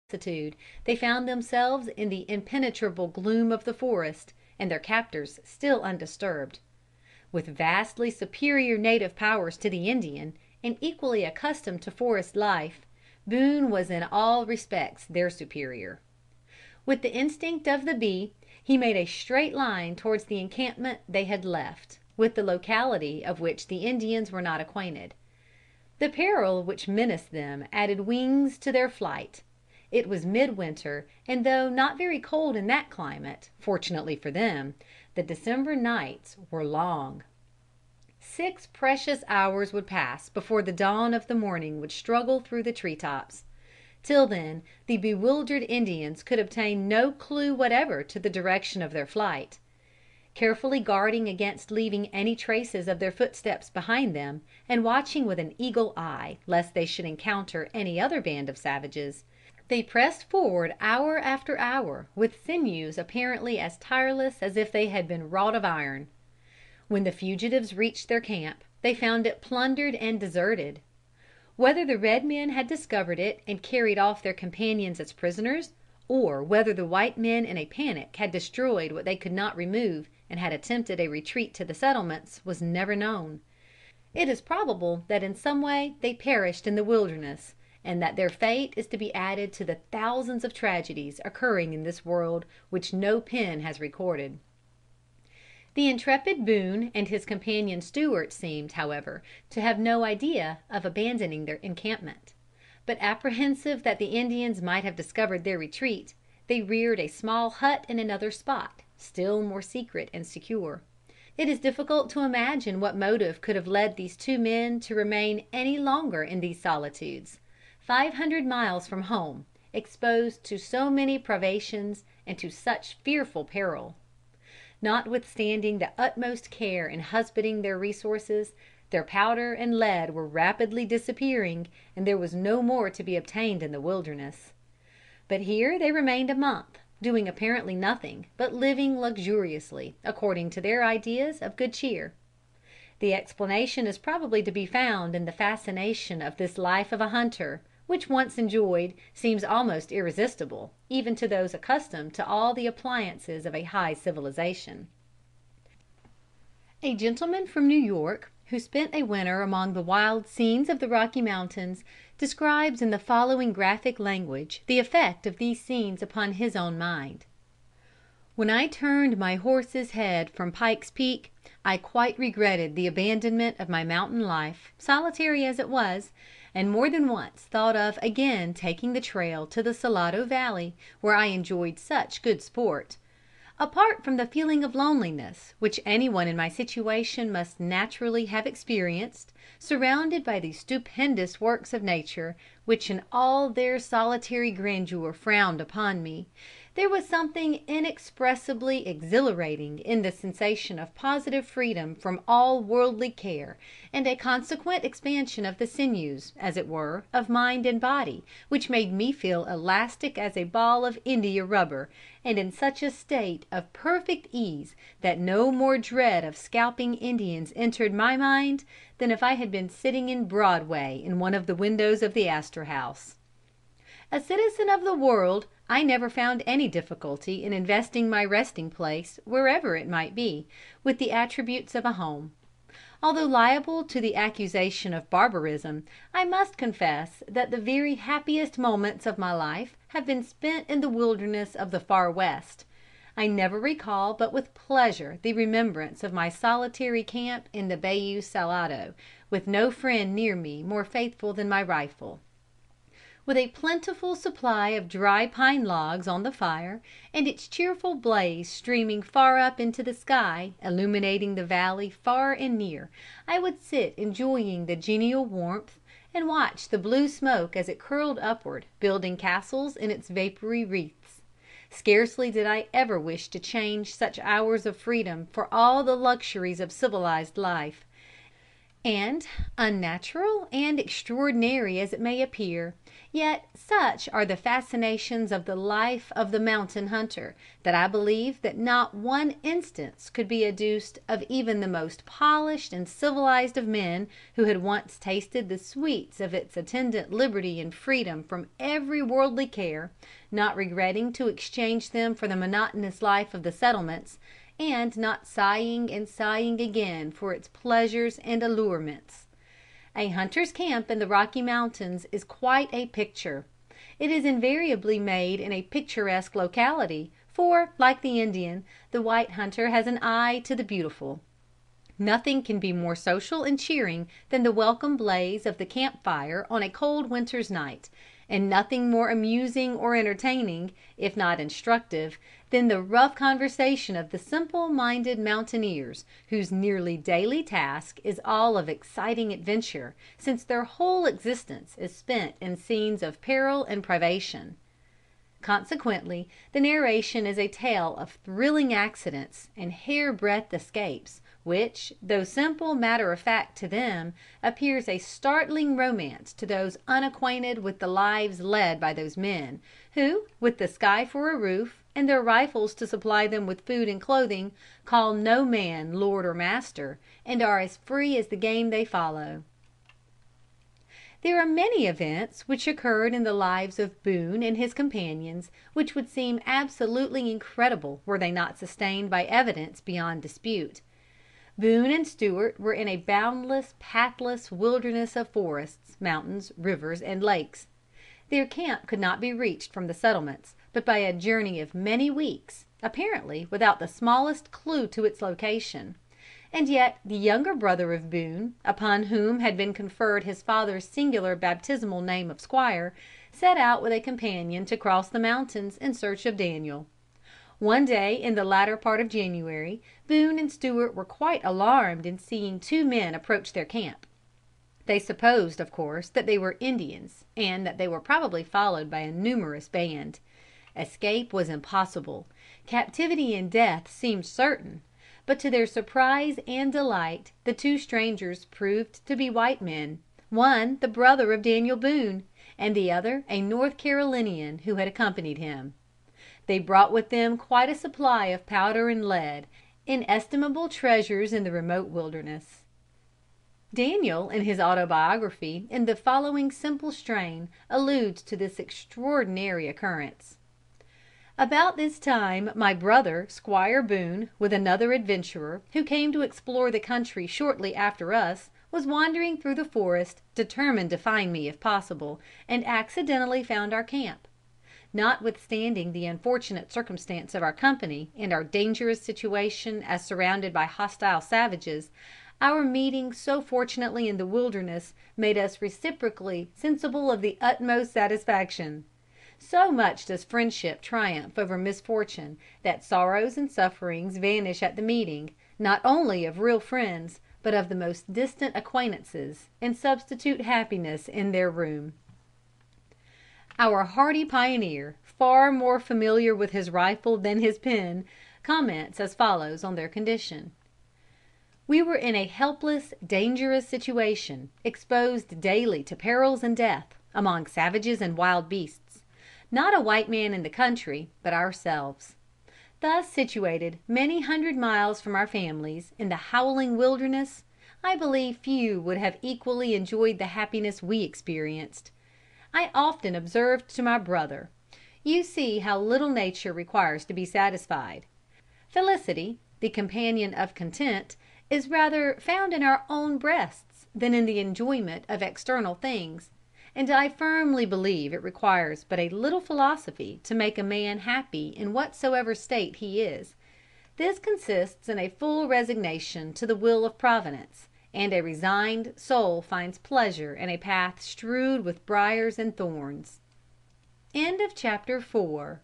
lassitude, they found themselves in the impenetrable gloom of the forest, and their captors still undisturbed. With vastly superior native powers to the Indian, and equally accustomed to forest life, Boone was in all respects their superior. With the instinct of the bee, he made a straight line towards the encampment they had left, with the locality of which the Indians were not acquainted. The peril which menaced them added wings to their flight. It was midwinter, and though not very cold in that climate, fortunately for them, the December nights were long. 6 precious hours would pass before the dawn of the morning would struggle through the tree tops. Till then the bewildered Indians could obtain no clue whatever to the direction of their flight. Carefully guarding against leaving any traces of their footsteps behind them, and watching with an eagle eye lest they should encounter any other band of savages, they pressed forward hour after hour with sinews apparently as tireless as if they had been wrought of iron. When the fugitives reached their camp, they found it plundered and deserted. Whether the red men had discovered it and carried off their companions as prisoners, or whether the white men in a panic had destroyed what they could not remove and had attempted a retreat to the settlements, was never known. It is probable that in some way they perished in the wilderness, and that their fate is to be added to the thousands of tragedies occurring in this world which no pen has recorded. The intrepid Boone and his companion Stewart seemed, however, to have no idea of abandoning their encampment. But apprehensive that the Indians might have discovered their retreat, they reared a small hut in another spot, still more secret and secure. It is difficult to imagine what motive could have led these 2 men to remain any longer in these solitudes, 500 miles from home, exposed to so many privations and to such fearful peril. Notwithstanding the utmost care in husbanding their resources, their powder and lead were rapidly disappearing, and there was no more to be obtained in the wilderness. But here they remained a month, doing apparently nothing, but living luxuriously, according to their ideas of good cheer. The explanation is probably to be found in the fascination of this life of a hunter, which once enjoyed, seems almost irresistible, even to those accustomed to all the appliances of a high civilization. A gentleman from New York, who spent a winter among the wild scenes of the Rocky Mountains, describes in the following graphic language the effect of these scenes upon his own mind: "When I turned my horse's head from Pike's Peak, I quite regretted the abandonment of my mountain life, solitary as it was, and more than once thought of again taking the trail to the Salado Valley, where I enjoyed such good sport. Apart from the feeling of loneliness, which any one in my situation must naturally have experienced, surrounded by these stupendous works of nature, which in all their solitary grandeur frowned upon me, there was something inexpressibly exhilarating in the sensation of positive freedom from all worldly care, and a consequent expansion of the sinews, as it were, of mind and body, which made me feel elastic as a ball of India rubber, and in such a state of perfect ease that no more dread of scalping Indians entered my mind than if I had been sitting in Broadway in one of the windows of the Astor House. A citizen of the world, I never found any difficulty in investing my resting place, wherever it might be, with the attributes of a home. Although liable to the accusation of barbarism, I must confess that the very happiest moments of my life have been spent in the wilderness of the far West. I never recall but with pleasure the remembrance of my solitary camp in the Bayou Salado, with no friend near me more faithful than my rifle. With a plentiful supply of dry pine logs on the fire, and its cheerful blaze streaming far up into the sky, illuminating the valley far and near, I would sit enjoying the genial warmth, and watch the blue smoke as it curled upward, building castles in its vapory wreaths. Scarcely did I ever wish to change such hours of freedom for all the luxuries of civilized life. And unnatural and extraordinary as it may appear, yet such are the fascinations of the life of the mountain hunter, that I believe that not one instance could be adduced of even the most polished and civilized of men who had once tasted the sweets of its attendant liberty and freedom from every worldly care, not regretting to exchange them for the monotonous life of the settlements, and not sighing and sighing again for its pleasures and allurements. A hunter's camp in the Rocky Mountains is quite a picture. It is invariably made in a picturesque locality, for, like the Indian, the white hunter has an eye to the beautiful. Nothing can be more social and cheering than the welcome blaze of the camp fire on a cold winter's night, and nothing more amusing or entertaining, if not instructive, than the rough conversation of the simple-minded mountaineers, whose nearly daily task is all of exciting adventure, since their whole existence is spent in scenes of peril and privation. Consequently, the narration is a tale of thrilling accidents and hair-breadth escapes, which, though simple matter-of-fact to them, appears a startling romance to those unacquainted with the lives led by those men, who, with the sky for a roof, and their rifles to supply them with food and clothing, call no man lord or master, and are as free as the game they follow. There are many events which occurred in the lives of Boone and his companions which would seem absolutely incredible were they not sustained by evidence beyond dispute. Boone and Stewart were in a boundless, pathless wilderness of forests, mountains, rivers, and lakes. Their camp could not be reached from the settlements but by a journey of many weeks, apparently without the smallest clue to its location. And yet the younger brother of Boone, upon whom had been conferred his father's singular baptismal name of Squire, set out with a companion to cross the mountains in search of Daniel. One day in the latter part of January, Boone and Stewart were quite alarmed in seeing two men approach their camp. They supposed, of course, that they were Indians, and that they were probably followed by a numerous band. Escape was impossible. Captivity and death seemed certain. But to their surprise and delight, the two strangers proved to be white men, one the brother of Daniel Boone, and the other a North Carolinian who had accompanied him. They brought with them quite a supply of powder and lead, inestimable treasures in the remote wilderness. Daniel, in his autobiography, in the following simple strain, alludes to this extraordinary occurrence. About this time my brother, Squire Boone, with another adventurer, who came to explore the country shortly after us, was wandering through the forest, determined to find me if possible, and accidentally found our camp. Notwithstanding the unfortunate circumstance of our company, and our dangerous situation as surrounded by hostile savages, our meeting so fortunately in the wilderness made us reciprocally sensible of the utmost satisfaction. So much does friendship triumph over misfortune, that sorrows and sufferings vanish at the meeting, not only of real friends, but of the most distant acquaintances, and substitute happiness in their room. Our hardy pioneer, far more familiar with his rifle than his pen, comments as follows on their condition: "We were in a helpless, dangerous situation, exposed daily to perils and death, among savages and wild beasts. Not a white man in the country, but ourselves. Thus situated, many hundred miles from our families, in the howling wilderness, I believe few would have equally enjoyed the happiness we experienced. I often observed to my brother, 'You see how little nature requires to be satisfied. Felicity, the companion of content, is rather found in our own breasts than in the enjoyment of external things; and I firmly believe it requires but a little philosophy to make a man happy in whatsoever state he is. This consists in a full resignation to the will of Providence, and a resigned soul finds pleasure in a path strewed with briars and thorns.'" CHAPTER 5